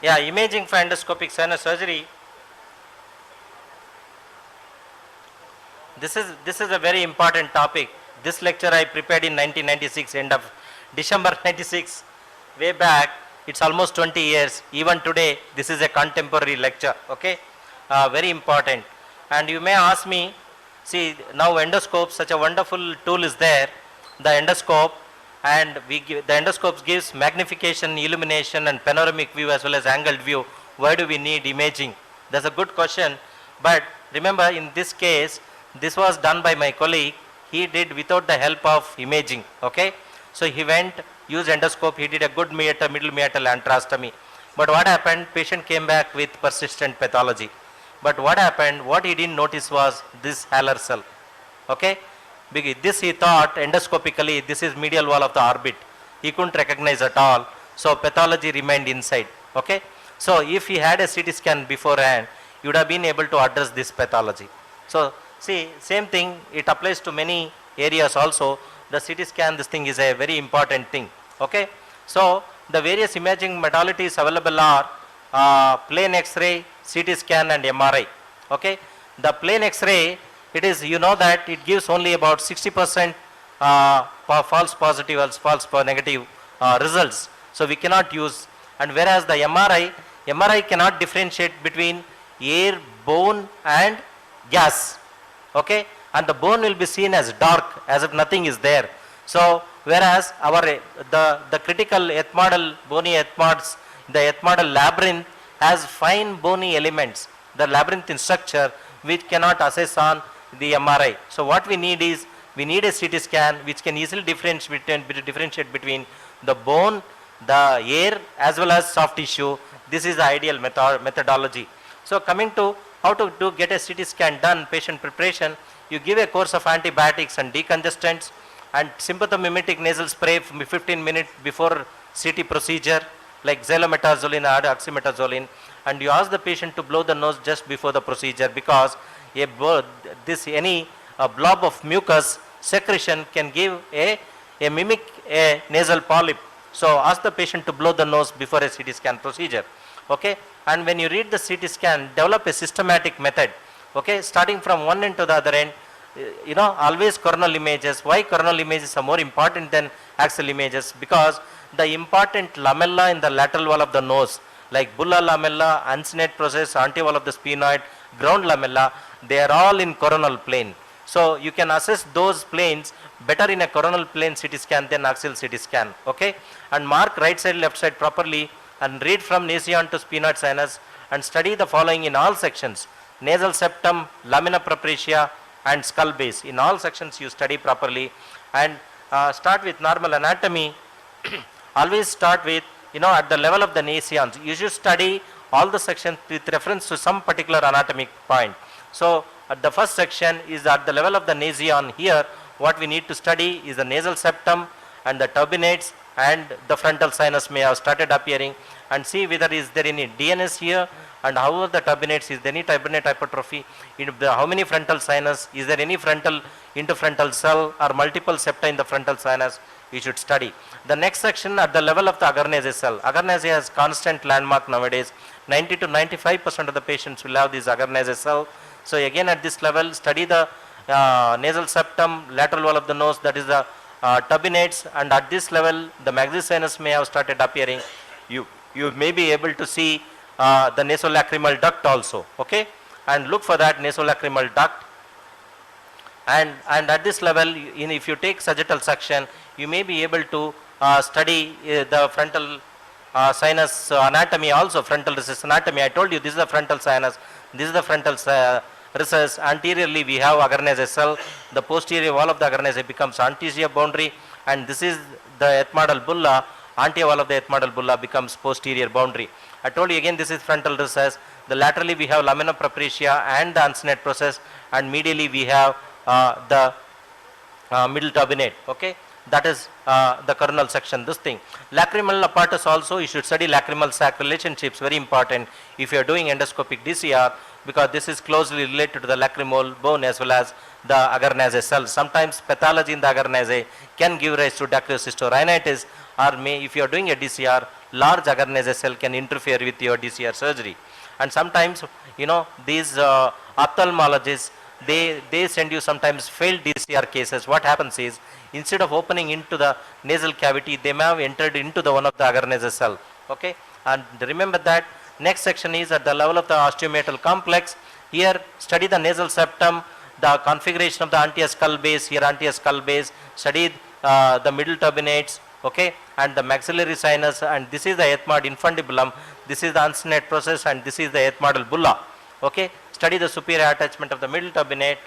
Yeah, imaging for endoscopic sinus surgery. This is a very important topic. This lecture I prepared in 1996, end of December 96, way back. It's almost 20 years. Even today, this is a contemporary lecture. Okay, very important. And you may ask me, see now endoscope, such a wonderful tool is there, the endoscope, and the endoscope gives magnification, illumination, and panoramic view as well as angled view. Why do we need imaging? That's a good question. But remember, in this case, this was done by my colleague. He did without the help of imaging. Okay, so he went, used endoscope. He did a good middle meatal antrostomy. But what happened? Patient came back with persistent pathology. But what happened? What he didn't notice was this halar cell. Okay, this he thought endoscopically this is medial wall of the orbit. He couldn't recognize at all. So pathology remained inside. Okay, so if he had a CT scan beforehand, you would have been able to address this pathology. So see, same thing, it applies to many areas also. The CT scan, this thing is a very important thing. Okay, so the various imaging modalities available are plain X-ray, CT scan, and MRI. Okay, the plain X-ray, it is, you know that it gives only about 60% false positive or false negative results. So we cannot use, and whereas the MRI cannot differentiate between air, bone, and gas. Okay, and the bone will be seen as dark, as if nothing is there. So whereas the critical ethmoidal bony ethmoids, the ethmoidal labyrinth has fine bony elements, the labyrinthine structure, which cannot assess on the MRI. So what we need is, we need a CT scan which can easily differentiate between the bone, the air, as well as soft tissue. This is the ideal methodology. So coming to how to get a CT scan done, patient preparation, you give a course of antibiotics and decongestants and sympathomimetic nasal spray 15 minutes before CT procedure, like xylometazoline or oxymetazoline, and you ask the patient to blow the nose just before the procedure, because any blob of mucus secretion can give mimic a nasal polyp. So ask the patient to blow the nose before a CT scan procedure. Okay, and when you read the CT scan, develop a systematic method. Okay, starting from one end to the other end, you know, always coronal images. Why coronal images are more important than axial images? Because the important lamella in the lateral wall of the nose, like bulla lamella, uncinate process, antiwall of the sphenoid, ground lamella, they are all in coronal plane. So you can assess those planes better in a coronal plane CT scan than axial CT scan. Okay, and mark right side, left side properly, and read from nasion to sphenoid sinus, and study the following in all sections: nasal septum, lamina propria, and skull base. In all sections you study properly, and start with normal anatomy. Always start with, you know, at the level of the nasions. You should study all the sections with reference to some particular anatomic point. So at the first section is at the level of the nasion. Here what we need to study is the nasal septum and the turbinates, and the frontal sinus may have started appearing, and see whether is there any DNS here, and how are the turbinates, is there any turbinate hypertrophy, how many frontal sinus, is there any frontal interfrontal cell or multiple septa in the frontal sinus, you should study. The next section at the level of the Agarnase cell. Agarnase has constant landmark nowadays. 90 to 95% of the patients will have this Agarnase cell. So again at this level, study the nasal septum, lateral wall of the nose, that is the turbinates, and at this level the maxillosinus may have started appearing. You may be able to see the nasolacrimal duct also. Okay, and look for that nasolacrimal duct, and at this level, if you take sagittal suction, you may be able to study the frontal sinus anatomy also, frontal recess anatomy. I told you this is the frontal sinus, this is the frontal recess. Anteriorly we have Agarnase cell, the posterior wall of the Agarnase becomes anterior boundary, and this is the ethmoidal bulla, anterior wall of the ethmoidal bulla becomes posterior boundary. I told you again this is frontal recess. The laterally we have lamina propria and the uncinate process, and medially we have the middle turbinate. Okay, that is the coronal section, this thing. Lacrimal apparatus also, you should study lacrimal sac relationships, very important if you are doing endoscopic DCR, because this is closely related to the lacrimal bone as well as the Agarnase cells. Sometimes pathology in the Agarnase can give rise to dacryocysto rhinitis, or may, if you are doing a DCR, large agarnase cell can interfere with your DCR surgery. And sometimes, these ophthalmologists, they send you sometimes failed DCR cases. What happens is, instead of opening into the nasal cavity, they may have entered into the one of the agarnase cell. Okay, and remember that next section is at the level of the osteometal complex. Here, study the nasal septum, the configuration of the anterior skull base. Here, anterior skull base. Study the middle turbinates. Okay, and the maxillary sinus, and this is the ethmoid infundibulum. This is the uncinate process, and this is the ethmoidal bulla. Okay, study the superior attachment of the middle turbinate.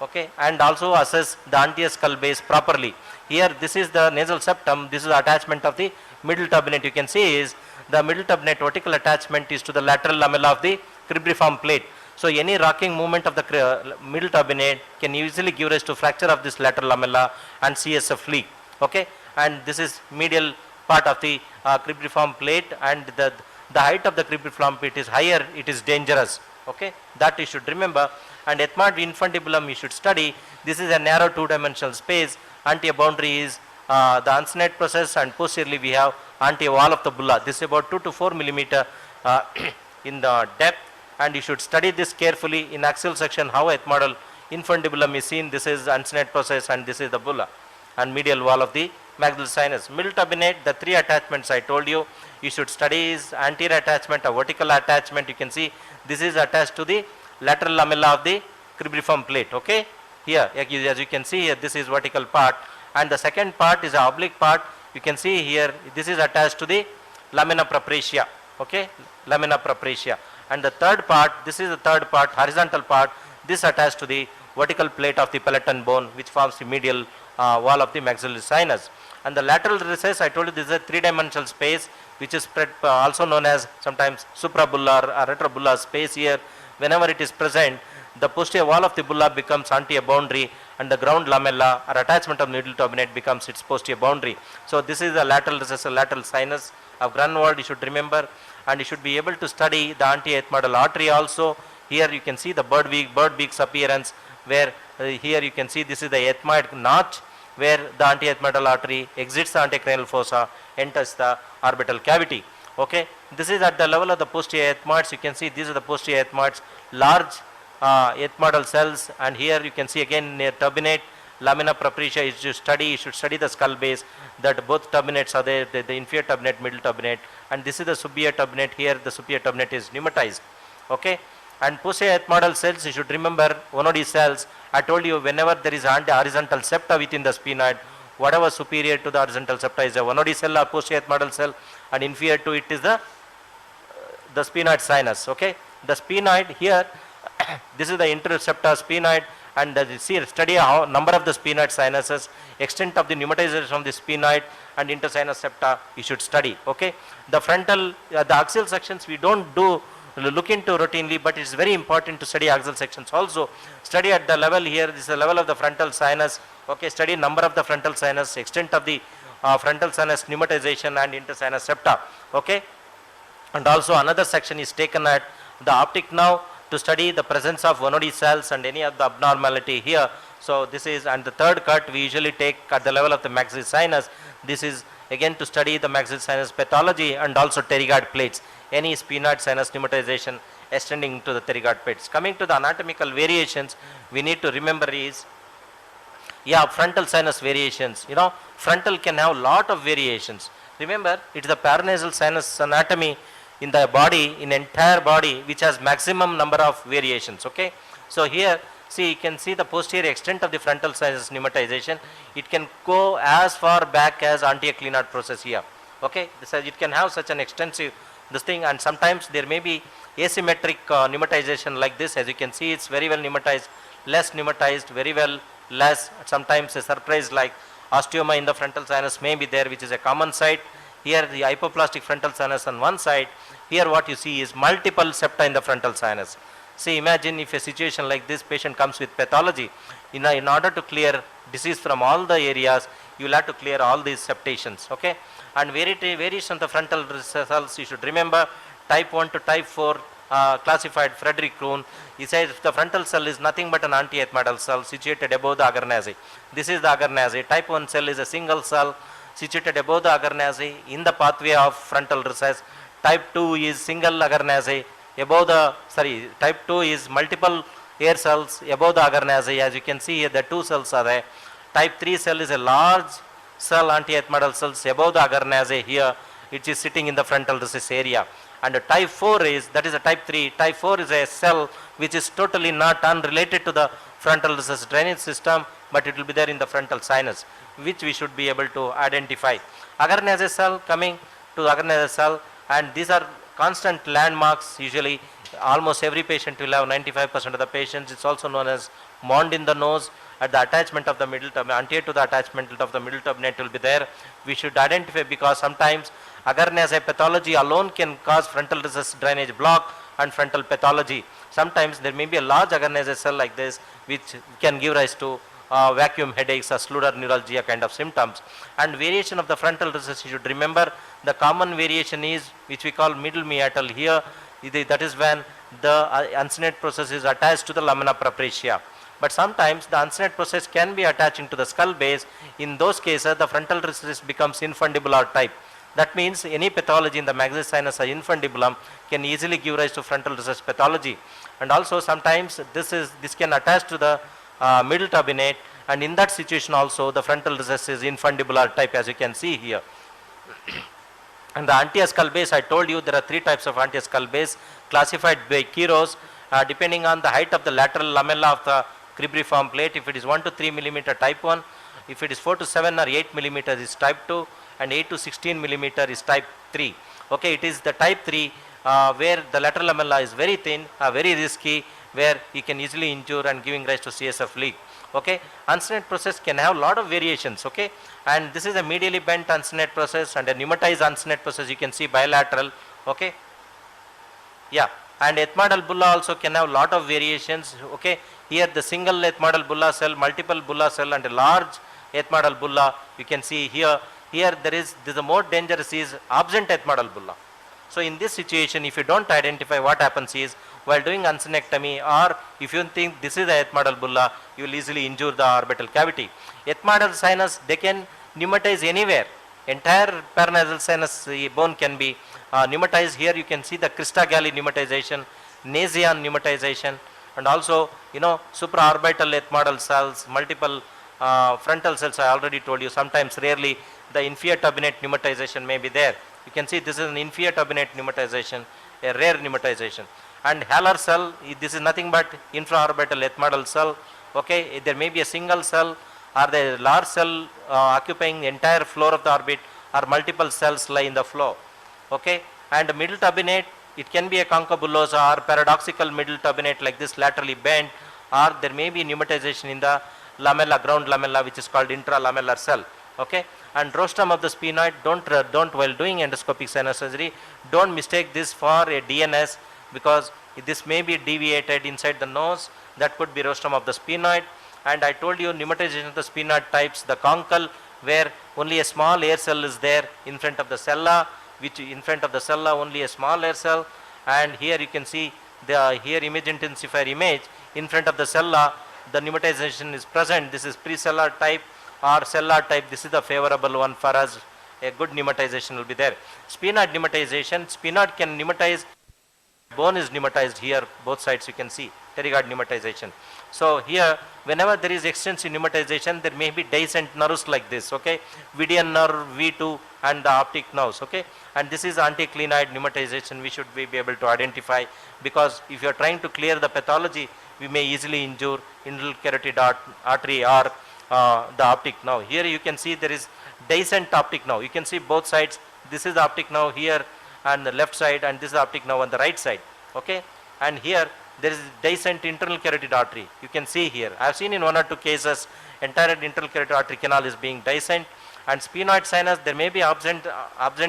Okay, and also assess the anterior skull base properly. Here, this is the nasal septum. This is the attachment of the middle turbinate. You can see is the middle turbinate vertical attachment is to the lateral lamella of the cribriform plate. So any rocking movement of the middle turbinate can easily give rise to fracture of this lateral lamella and CSF leak. Okay, and this is medial part of the cribriform plate, and the height of the cribriform plate is higher, it is dangerous. Okay, that you should remember. And ethmoid infundibulum you should study. This is a narrow two-dimensional space. Anterior boundary is the uncinate process, and posteriorly we have anterior wall of the bulla. This is about 2 to 4 millimeter in the depth, and you should study this carefully in axial section how ethmoidal infundibulum is seen. This is uncinate process, and this is the bulla and medial wall of the maxillary sinus. Middle turbinate, the three attachments I told you, you should study is anterior attachment, a vertical attachment. You can see this is attached to the lateral lamella of the cribriform plate. Okay, here as you can see here, this is vertical part, and the second part is a oblique part. You can see here, this is attached to the lamina propria. Okay, lamina propria. And the third part, this is the third part, horizontal part, this attached to the vertical plate of the palatal bone, which forms the medial wall of the maxillary sinus. And the lateral recess, I told you, this is a three-dimensional space which is spread, also known as sometimes suprabullar or retrobullar space. Here, whenever it is present, the posterior wall of the bulla becomes anterior boundary, and the ground lamella or attachment of middle turbinate becomes its posterior boundary. So this is the lateral recess, lateral sinus of Grunwald, you should remember, and you should be able to study the anterior ethmoidal artery also. Here you can see the bird beak's appearance, where here you can see this is the ethmoid notch, where the anterior ethmoidal artery exits the anterocranial fossa, enters the orbital cavity. Okay, this is at the level of the posterior ethmoids. You can see these are the posterior ethmoids, large ethmoidal cells, and here you can see again near turbinate, lamina propria is to study. You should study the skull base, that both turbinates are there, the inferior turbinate, middle turbinate, and this is the superior turbinate. Here the superior turbinate is pneumatized. Okay, and posterior ethmoidal cells, you should remember 1OD cells. I told you whenever there is horizontal septa within the sphenoid, whatever superior to the horizontal septa is a 1OD cell or posterior ethmoidal cell, and inferior to it is the sphenoid sinus. Okay, the sphenoid here, this is the intersepta sphenoid, and study how number of the sphenoid sinuses, extent of the pneumatization of the sphenoid and intersinus septa you should study. Okay, the frontal, the axial sections we don't look into routinely, but it's very important to study axial sections also. Study at the level here, this is the level of the frontal sinus. Okay, study number of the frontal sinus, extent of the frontal sinus pneumatization and intersinus septa. Okay, and also another section is taken at the optic nerve to study the presence of 1OD cells and any of the abnormality here. So this is, and the third cut we usually take at the level of the maxillary sinus. This is again to study the maxillary sinus pathology and also pterygoid plates, any sphenoid sinus pneumatization extending to the pterygoid plates. Coming to the anatomical variations, we need to remember is, frontal sinus variations. Frontal can have lot of variations. Remember, it is the paranasal sinus anatomy in the body, in entire body, which has maximum number of variations. Okay, so here see, you can see the posterior extent of the frontal sinus pneumatization. It can go as far back as anterior clinoid process here. Okay, it can have such an extensive this thing, and sometimes there may be asymmetric pneumatization like this. As you can see, it's very well pneumatized, less pneumatized, very well less. Sometimes a surprise like osteoma in the frontal sinus may be there, which is a common sight. Here the hypoplastic frontal sinus on one side. Here what you see is multiple septa in the frontal sinus. See, imagine if a situation like this, patient comes with pathology. In order to clear disease from all the areas, you will have to clear all these septations. Okay, and variation of the frontal cells, you should remember type 1 to type 4 classified Frederick Krohn. He says the frontal cell is nothing but an anti-ethmoidal cell situated above the agarnase. This is the agarnase. Type 1 cell is a single cell situated above the agar nasal in the pathway of frontal recess. Type 2 is single agar nasal above the, type 2 is multiple air cells above the agar nasal. As you can see here, the two cells are there. Type 3 cell is a large cell anti-ethmoidal cells above the agar nasal here, which is sitting in the frontal recess area. And type 4 is, that is a type 3, type 4 is a cell which is totally not unrelated to the frontal recess drainage system, but it will be there in the frontal sinus, which we should be able to identify. Agar nasal cell, coming to the agar nasal cell, and these are constant landmarks. Usually almost every patient will have, 95% of the patients, it's also known as mound in the nose. At the attachment of the middle turbinate, anterior to the attachment of the middle turbinate will be there. We should identify, because sometimes agar nasal pathology alone can cause frontal recess drainage block and frontal pathology. Sometimes there may be a large agar nasal cell like this, which can give rise to vacuum headaches or sluder neuralgia kind of symptoms. And variation of the frontal recess, you should remember the common variation is, which we call middle meatal here. That is when the uncinate process is attached to the lamina propria. But sometimes the uncinate process can be attaching to the skull base. In those cases, the frontal recess becomes infundibular type. That means any pathology in the maxillary sinus or infundibulum can easily give rise to frontal recess pathology. And also sometimes this can attach to the middle turbinate, and in that situation also the frontal recess is infundibular type, as you can see here. And the anterior skull base, I told you there are three types of anterior skull base classified by Quiros depending on the height of the lateral lamella of the cribriform plate. If it is 1 to 3 millimeter, type 1. If it is 4 to 7 or 8 millimeters, is type 2, and 8 to 16 millimeter is type 3. Okay, it is the type 3 where the lateral lamella is very thin, very risky, where you can easily injure and giving rise to CSF leak. Okay, uncinate process can have lot of variations. Okay, and this is a medially bent uncinate process and a pneumatized uncinate process. You can see bilateral. Okay, yeah, and ethmoidal bulla also can have lot of variations. Okay, here the single ethmoidal bulla cell, multiple bulla cell, and a large ethmoidal bulla. You can see here. Here the more dangerous is absent ethmoidal bulla. So in this situation, if you don't identify, what happens is, while doing uncinectomy, or if you think this is the ethmoidal bulla, you will easily injure the orbital cavity. Ethmoidal sinus, they can pneumatize anywhere. Entire paranasal sinus bone can be pneumatized. Here you can see the crista galli pneumatization, Nasion pneumatization, and also supraorbital ethmoidal cells, multiple frontal cells. I already told you. Sometimes, rarely, the inferior turbinate pneumatization may be there. You can see this is an inferior turbinate pneumatization, a rare pneumatization. And halar cell, this is nothing but infraorbital ethmoidal cell. Okay, there may be a single cell, or the large cell occupying the entire floor of the orbit, or multiple cells lie in the floor. Okay, and middle turbinate, it can be a concobullosa or paradoxical middle turbinate like this, laterally bent, or there may be pneumatization in the lamella, ground lamella, which is called intralamellar cell. Okay, and rostrum of the sphenoid, don't while doing endoscopic sinus surgery, don't mistake this for a DNS, because this may be deviated inside the nose. That could be rostrum of the sphenoid. And I told you pneumatization of the sphenoid types, the conchal, where only a small air cell is there in front of the cella, which in front of the cella only a small air cell. And here you can see the image intensifier image in front of the cella, the pneumatization is present. This is pre-cellar type or cellar type. This is the favorable one for us. A good pneumatization will be there. Sphenoid pneumatization, sphenoid can pneumatize, bone is pneumatized here, both sides you can see, pterygoid pneumatization. So here, whenever there is extensive pneumatization, there may be descent nerves like this, okay, Vidian nerve, V2, and the optic nerves, okay, and this is anticlinoid pneumatization. We should be able to identify, because if you are trying to clear the pathology, we may easily injure internal carotid artery or the optic nerve. Here you can see there is descent optic nerve. You can see both sides. This is the optic nerve here on the left side, and this is the optic nerve on the right side, okay, and here there is descent internal carotid artery. You can see here. I have seen in 1 or 2 cases entire internal carotid artery canal is being descent. And sphenoid sinus, there may be absent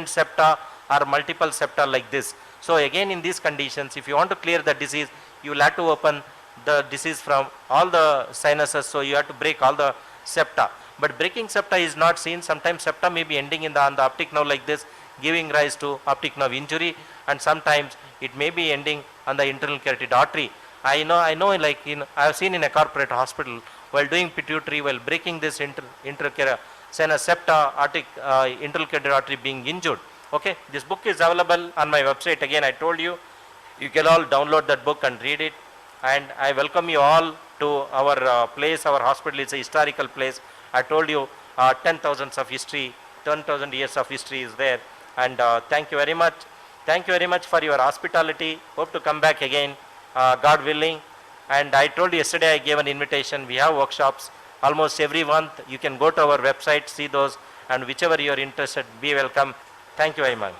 septa or multiple septa like this. So again, in these conditions, if you want to clear the disease, you will have to open the disease from all the sinuses. So you have to break all the septa. But breaking septa is not seen. Sometimes septa may be ending on the optic nerve like this, giving rise to optic nerve injury, and sometimes it may be ending on the internal carotid artery. I know, like I have seen in a corporate hospital, while doing pituitary, while breaking this sinus septa, aortic, interlocutor artery being injured. Okay, this book is available on my website. Again, I told you, you can all download that book and read it. And I welcome you all to our place. Our hospital is a historical place. I told you 10,000 of history, 10,000 years of history is there. And thank you very much. Thank you very much for your hospitality. Hope to come back again, God willing. And I told you yesterday, I gave an invitation. We have workshops almost every month. You can go to our website, see those, and whichever you are interested, be welcome. Thank you very much.